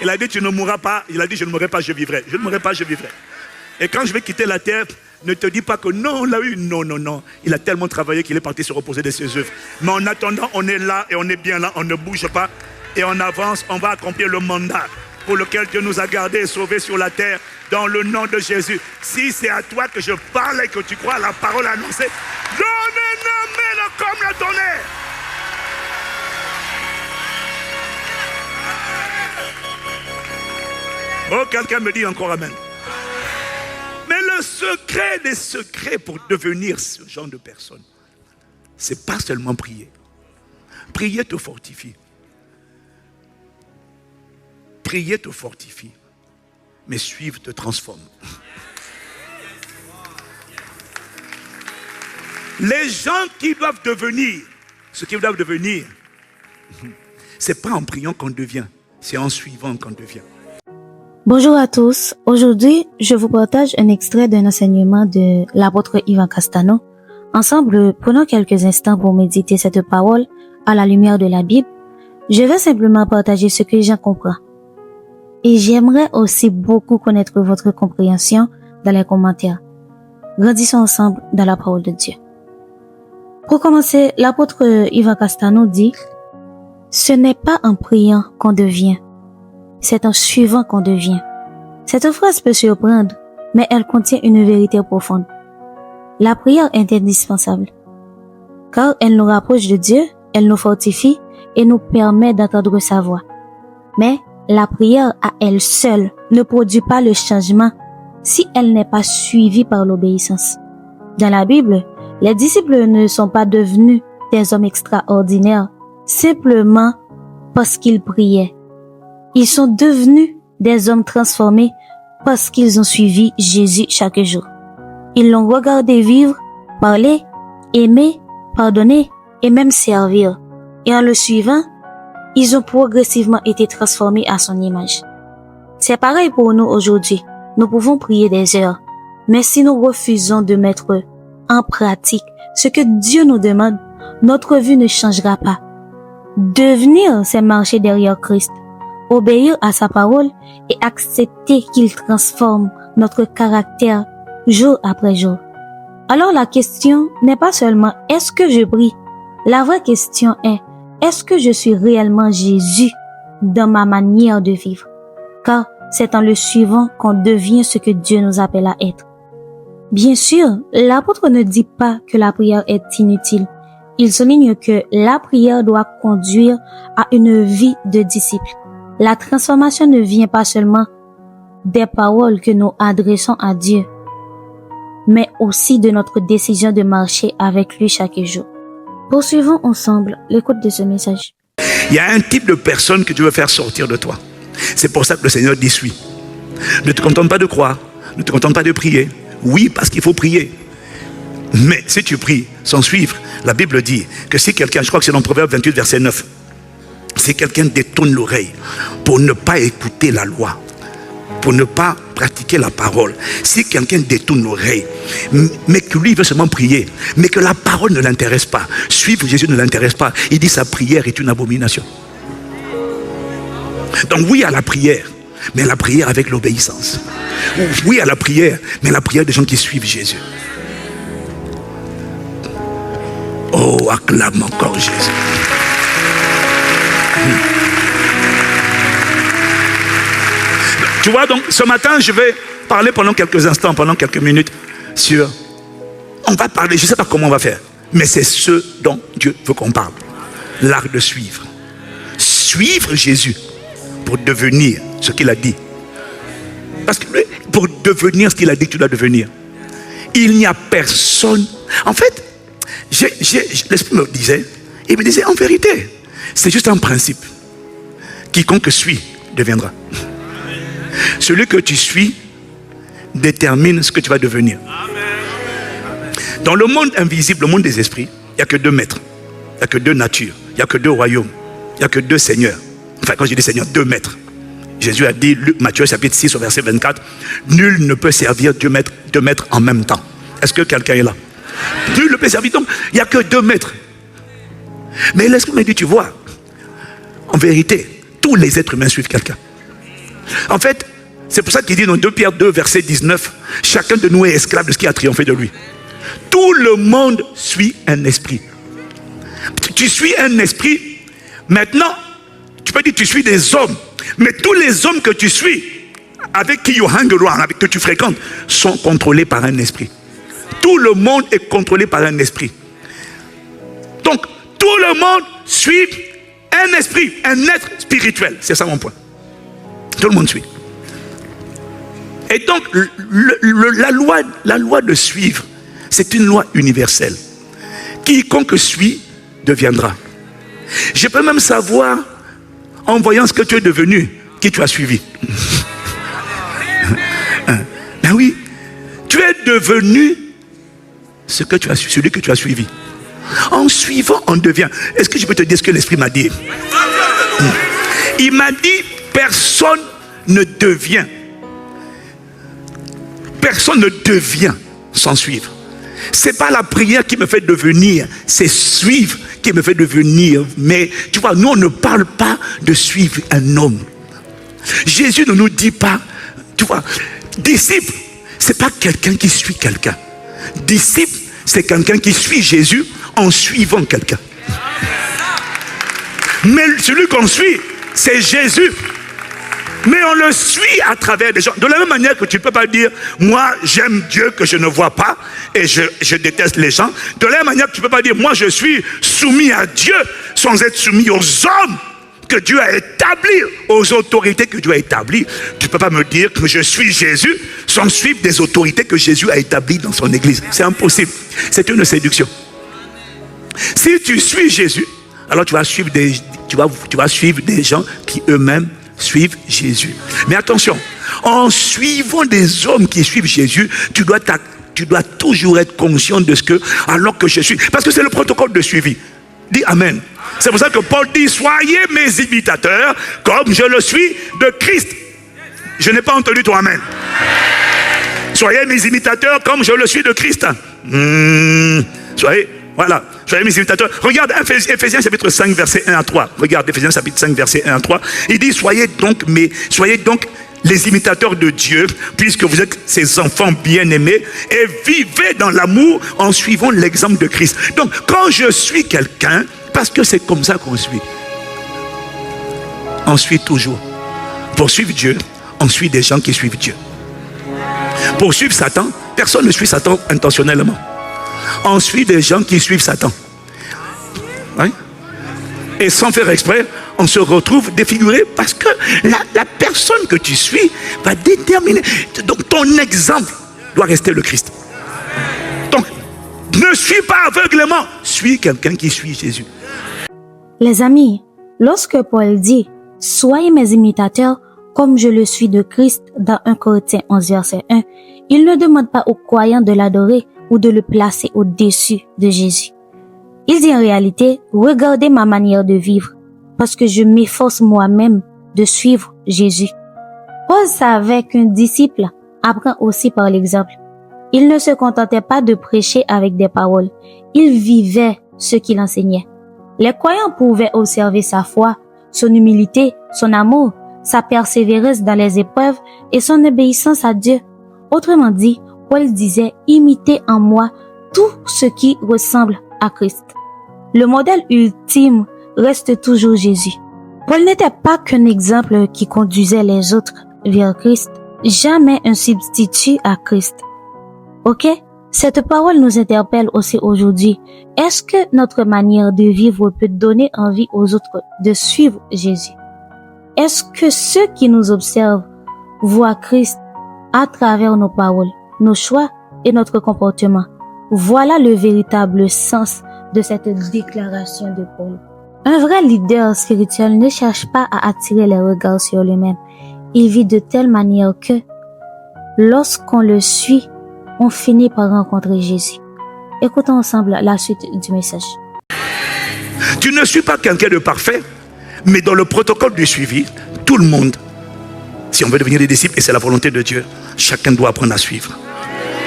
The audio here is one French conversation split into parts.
Il a dit, tu ne mourras pas. Il a dit, je ne mourrai pas, je vivrai. Je ne mourrai pas, je vivrai. Et quand je vais quitter la terre, ne te dis pas que non, on l'a eu. Non, non, non. Il a tellement travaillé qu'il est parti se reposer de ses œuvres. Mais en attendant, on est là et on est bien là. On ne bouge pas. Et on avance, on va accomplir le mandat pour lequel Dieu nous a gardés et sauvés sur la terre, dans le nom de Jésus. Si c'est à toi que je parle et que tu crois à la parole annoncée, donne-le comme le tonnerre. Oh, quelqu'un me dit encore amen. Mais le secret des secrets pour devenir ce genre de personne, c'est pas seulement prier. Prier te fortifie. Prier te fortifie. Mais suivre te transforme. Les gens qui doivent devenir ce qu'ils doivent devenir, c'est pas en priant qu'on devient, c'est en suivant qu'on devient. Bonjour à tous. Aujourd'hui, je vous partage un extrait d'un enseignement de l'apôtre Ivan Castano. Ensemble, prenons quelques instants pour méditer cette parole à la lumière de la Bible. Je vais simplement partager ce que j'en comprends. Et j'aimerais aussi beaucoup connaître votre compréhension dans les commentaires. Grandissons ensemble dans la parole de Dieu. Pour commencer, l'apôtre Ivan Castano dit « Ce n'est pas en priant qu'on devient. C'est en suivant qu'on devient. » Cette phrase peut surprendre, mais elle contient une vérité profonde. La prière est indispensable, car elle nous rapproche de Dieu, elle nous fortifie et nous permet d'entendre sa voix. Mais la prière à elle seule ne produit pas le changement si elle n'est pas suivie par l'obéissance. Dans la Bible, les disciples ne sont pas devenus des hommes extraordinaires simplement parce qu'ils priaient. Ils sont devenus des hommes transformés parce qu'ils ont suivi Jésus chaque jour. Ils l'ont regardé vivre, parler, aimer, pardonner et même servir. Et en le suivant, ils ont progressivement été transformés à son image. C'est pareil pour nous aujourd'hui. Nous pouvons prier des heures, mais si nous refusons de mettre en pratique ce que Dieu nous demande, notre vie ne changera pas. Devenir, c'est marcher derrière Christ, obéir à sa parole et accepter qu'il transforme notre caractère jour après jour. Alors la question n'est pas seulement est-ce que je prie? La vraie question est est-ce que je suis réellement Jésus dans ma manière de vivre? Car c'est en le suivant qu'on devient ce que Dieu nous appelle à être. Bien sûr, l'apôtre ne dit pas que la prière est inutile. Il souligne que la prière doit conduire à une vie de disciple. La transformation ne vient pas seulement des paroles que nous adressons à Dieu, mais aussi de notre décision de marcher avec lui chaque jour. Poursuivons ensemble l'écoute de ce message. Il y a un type de personne que tu veux faire sortir de toi. C'est pour ça que le Seigneur dit suis. Ne te contente pas de croire, ne te contente pas de prier. Oui, parce qu'il faut prier. Mais si tu pries sans suivre, la Bible dit que si quelqu'un, je crois que c'est dans Proverbe 28, verset 9, si quelqu'un détourne l'oreille pour ne pas écouter la loi, pour ne pas pratiquer la parole, si quelqu'un détourne l'oreille, mais que lui veut seulement prier, mais que la parole ne l'intéresse pas, suivre Jésus ne l'intéresse pas, il dit sa prière est une abomination. Donc oui à la prière, mais la prière avec l'obéissance. Oui à la prière, mais la prière des gens qui suivent Jésus. Oh, acclame encore Jésus. Tu vois, donc ce matin, je vais parler pendant quelques instants, pendant quelques minutes sur... On va parler, je ne sais pas comment on va faire, mais c'est ce dont Dieu veut qu'on parle. L'art de suivre. Suivre Jésus pour devenir ce qu'il a dit. Parce que pour devenir ce qu'il a dit que tu dois devenir, il n'y a personne. En fait, l'Esprit me disait, il me disait en vérité, c'est juste un principe. Quiconque suit deviendra. Celui que tu suis détermine ce que tu vas devenir. Dans le monde invisible, le monde des esprits, il n'y a que deux maîtres. Il n'y a que deux natures. Il n'y a que deux royaumes. Il n'y a que deux seigneurs. Enfin, quand je dis seigneur, deux maîtres. Jésus a dit, Matthieu chapitre 6 au verset 24, nul ne peut servir deux maîtres en même temps. Est-ce que quelqu'un est là? Nul ne peut servir. Donc, il n'y a que deux maîtres. Mais l'Esprit me dit, tu vois, en vérité, tous les êtres humains suivent quelqu'un. En fait, c'est pour ça qu'il dit dans 2 Pierre 2, verset 19, chacun de nous est esclave de ce qui a triomphé de lui. Tout le monde suit un esprit. Tu suis un esprit. Maintenant, tu peux dire que tu suis des hommes. Mais tous les hommes que tu suis, avec qui you hang around, avec que tu fréquentes, sont contrôlés par un esprit. Tout le monde est contrôlé par un esprit. Donc, tout le monde suit un esprit, un être spirituel. C'est ça mon point. Tout le monde suit. Et donc, la loi de suivre, c'est une loi universelle. Quiconque suit deviendra. Je peux même savoir, en voyant ce que tu es devenu, qui tu as suivi. Ben oui, tu es devenu celui que tu as suivi. En suivant, on devient. Est-ce que je peux te dire ce que l'Esprit m'a dit? Il m'a dit, personne ne devient. Personne ne devient sans suivre. C'est pas la prière qui me fait devenir, c'est suivre qui me fait devenir. Mais tu vois, nous on ne parle pas de suivre un homme. Jésus ne nous dit pas, tu vois, disciple, c'est pas quelqu'un qui suit quelqu'un. Disciple, c'est quelqu'un qui suit Jésus en suivant quelqu'un. Mais celui qu'on suit, c'est Jésus. Mais on le suit à travers des gens. De la même manière que tu ne peux pas dire, moi j'aime Dieu que je ne vois pas et je déteste les gens. De la même manière que tu ne peux pas dire, moi je suis soumis à Dieu sans être soumis aux hommes que Dieu a établis, aux autorités que Dieu a établies. Tu ne peux pas me dire que je suis Jésus sans suivre des autorités que Jésus a établies dans son église. C'est impossible. C'est une séduction. Si tu suis Jésus, alors tu vas suivre des gens qui eux-mêmes suivent Jésus. Mais attention, en suivant des hommes qui suivent Jésus, tu dois toujours être conscient de ce que, alors que je suis, parce que c'est le protocole de suivi. Dis Amen. C'est pour ça que Paul dit, soyez mes imitateurs comme je le suis de Christ. Je n'ai pas entendu ton Amen. Soyez mes imitateurs comme je le suis de Christ. Soyez mes imitateurs. Regarde Ephésiens chapitre 5 verset 1 à 3. Regarde Ephésiens chapitre 5 verset 1 à 3. Il dit, soyez donc les imitateurs de Dieu, puisque vous êtes ses enfants bien-aimés, et vivez dans l'amour en suivant l'exemple de Christ. Donc, quand je suis quelqu'un, parce que c'est comme ça qu'on suit. On suit toujours. Pour suivre Dieu, on suit des gens qui suivent Dieu. Pour suivre Satan, personne ne suit Satan intentionnellement. On suit des gens qui suivent Satan. Oui? Et sans faire exprès, on se retrouve défiguré parce que la personne que tu suis va déterminer. Donc ton exemple doit rester le Christ. Donc, ne suis pas aveuglément, suis quelqu'un qui suit Jésus. Les amis, lorsque Paul dit « Soyez mes imitateurs comme je le suis de Christ » dans 1 Corinthiens 11 verset 1, il ne demande pas aux croyants de l'adorer ou de le placer au-dessus de Jésus. Il dit en réalité, regardez ma manière de vivre, parce que je m'efforce moi-même de suivre Jésus. Paul savait qu'un disciple apprend aussi par l'exemple. Il ne se contentait pas de prêcher avec des paroles, il vivait ce qu'il enseignait. Les croyants pouvaient observer sa foi, son humilité, son amour, sa persévérance dans les épreuves et son obéissance à Dieu. Autrement dit, Paul disait, imitez en moi tout ce qui ressemble à Christ. Le modèle ultime reste toujours Jésus. Paul n'était pas qu'un exemple qui conduisait les autres vers Christ, jamais un substitut à Christ. Ok? Cette parole nous interpelle aussi aujourd'hui. Est-ce que notre manière de vivre peut donner envie aux autres de suivre Jésus? Est-ce que ceux qui nous observent voient Christ à travers nos paroles, nos choix et notre comportement? Voilà le véritable sens de cette déclaration de Paul. Un vrai leader spirituel ne cherche pas à attirer les regards sur lui-même. Il vit de telle manière que, lorsqu'on le suit, on finit par rencontrer Jésus. Écoutons ensemble la suite du message. Tu ne suis pas quelqu'un de parfait, mais dans le protocole du suivi, tout le monde, si on veut devenir des disciples, et c'est la volonté de Dieu, chacun doit apprendre à suivre.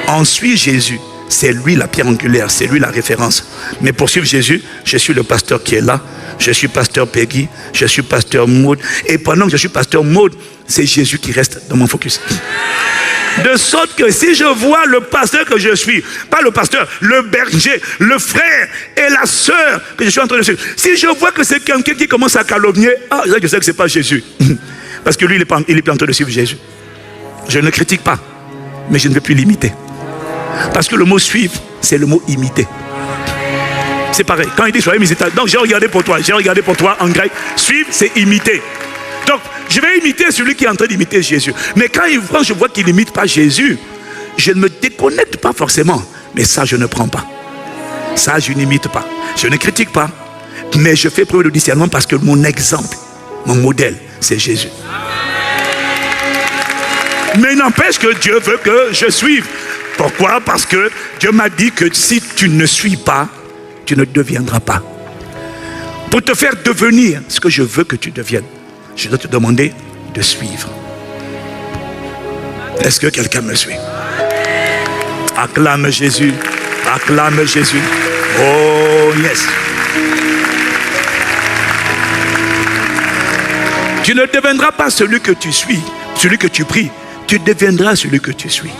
On suit Jésus. C'est lui la pierre angulaire, c'est lui la référence. Mais pour suivre Jésus, je suis le pasteur qui est là. je suis pasteur Peggy, je suis pasteur Maud. Et pendant que je suis pasteur Maud, c'est Jésus qui reste dans mon focus. De sorte que si je vois le pasteur que je suis, pas le pasteur, le berger, le frère et la sœur que je suis en train de suivre, si je vois que c'est quelqu'un qui commence à calomnier, je sais que ce n'est pas Jésus. Parce que lui, il est en train de suivre Jésus. Je ne critique pas, mais je ne veux plus l'imiter. Parce que le mot suivre, c'est le mot imiter. C'est pareil. Quand il dit soyez mes imitateur, donc j'ai regardé pour toi en grec. Suivre, c'est imiter. Donc, je vais imiter celui qui est en train d'imiter Jésus. Mais quand je vois qu'il n'imite pas Jésus, je ne me déconnecte pas forcément. Mais ça, je ne prends pas. Ça, je n'imite pas. Je ne critique pas. Mais je fais preuve de discernement parce que mon exemple, mon modèle, c'est Jésus. Mais il n'empêche que Dieu veut que je suive. Pourquoi? Parce que Dieu m'a dit que si tu ne suis pas, tu ne deviendras pas. Pour te faire devenir ce que je veux que tu deviennes, je dois te demander de suivre. Est-ce que quelqu'un me suit? Acclame Jésus. Acclame Jésus. Oh yes. Tu ne deviendras pas celui que tu suis, celui que tu pries. Tu deviendras celui que tu suis.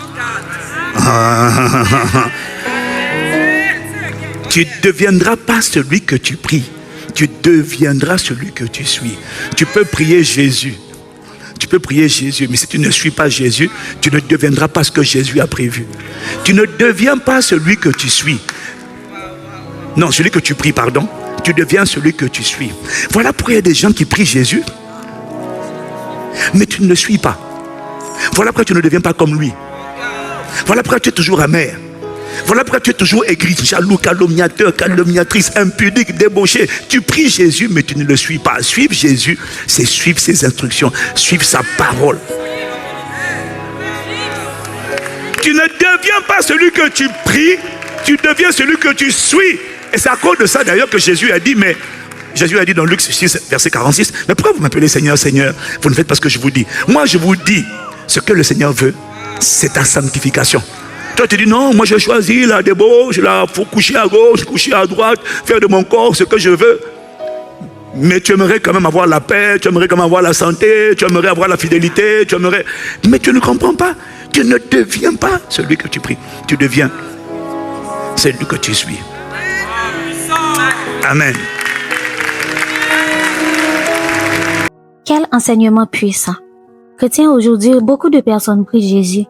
Tu ne deviendras pas celui que tu pries. Tu deviendras celui que tu suis. Tu peux prier Jésus. Tu peux prier Jésus, mais si tu ne suis pas Jésus, tu ne deviendras pas ce que Jésus a prévu. Tu ne deviens pas celui que tu suis. Non, celui que tu pries, pardon. Tu deviens celui que tu suis. Voilà pourquoi il y a des gens qui prient Jésus, mais tu ne le suis pas. Voilà pourquoi tu ne deviens pas comme lui. Voilà pourquoi tu es toujours amer. Voilà pourquoi tu es toujours aigri, jaloux, calomniateur, calomniatrice, impudique, débauché. Tu pries Jésus, mais tu ne le suis pas. Suivre Jésus, c'est suivre ses instructions, suivre sa parole. Tu ne deviens pas celui que tu pries, tu deviens celui que tu suis. Et c'est à cause de ça d'ailleurs que Jésus a dit, mais Jésus a dit dans Luc 6, verset 46, mais pourquoi vous m'appelez Seigneur, Seigneur? Vous ne faites pas ce que je vous dis. Moi, je vous dis, ce que le Seigneur veut, c'est ta sanctification. Toi, tu dis non, moi j'ai choisi la débauche, il faut coucher à gauche, coucher à droite, faire de mon corps ce que je veux. Mais tu aimerais quand même avoir la paix, tu aimerais quand même avoir la santé, tu aimerais avoir la fidélité, tu aimerais... Mais tu ne comprends pas. Tu ne deviens pas celui que tu pries. Tu deviens celui que tu suis. Amen. Quel enseignement puissant. Chrétiens, aujourd'hui, beaucoup de personnes prient Jésus.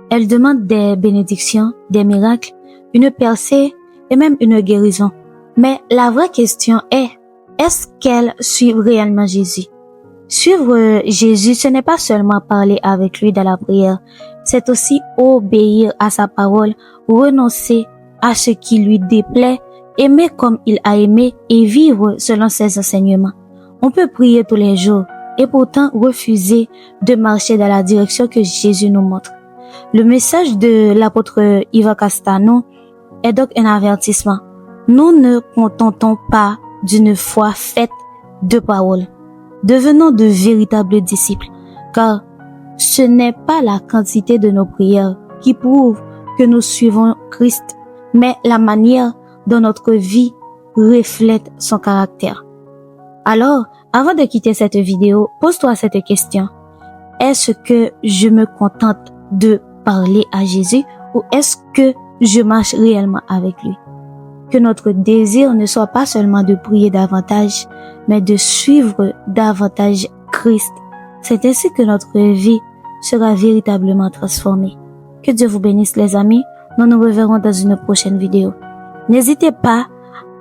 Elles demandent des bénédictions, des miracles, une percée et même une guérison. Mais la vraie question est-ce qu'elles suivent réellement Jésus? Suivre Jésus, ce n'est pas seulement parler avec lui dans la prière, c'est aussi obéir à sa parole, renoncer à ce qui lui déplaît, aimer comme il a aimé et vivre selon ses enseignements. On peut prier tous les jours et pourtant refuser de marcher dans la direction que Jésus nous montre. Le message de l'apôtre Ivan Castano est donc un avertissement. Nous ne contentons pas d'une foi faite de paroles. Devenons de véritables disciples, car ce n'est pas la quantité de nos prières qui prouve que nous suivons Christ, mais la manière dont notre vie reflète son caractère. Alors, avant de quitter cette vidéo, pose-toi cette question. Est-ce que je me contente de parler à Jésus ou est-ce que je marche réellement avec lui? Que notre désir ne soit pas seulement de prier davantage, mais de suivre davantage Christ. C'est ainsi que notre vie sera véritablement transformée. Que Dieu vous bénisse les amis. Nous nous reverrons dans une prochaine vidéo. N'hésitez pas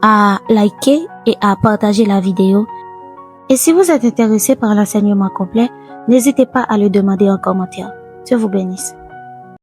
à liker et à partager la vidéo. Et si vous êtes intéressé par l'enseignement complet, n'hésitez pas à le demander en commentaire. Dieu vous bénisse.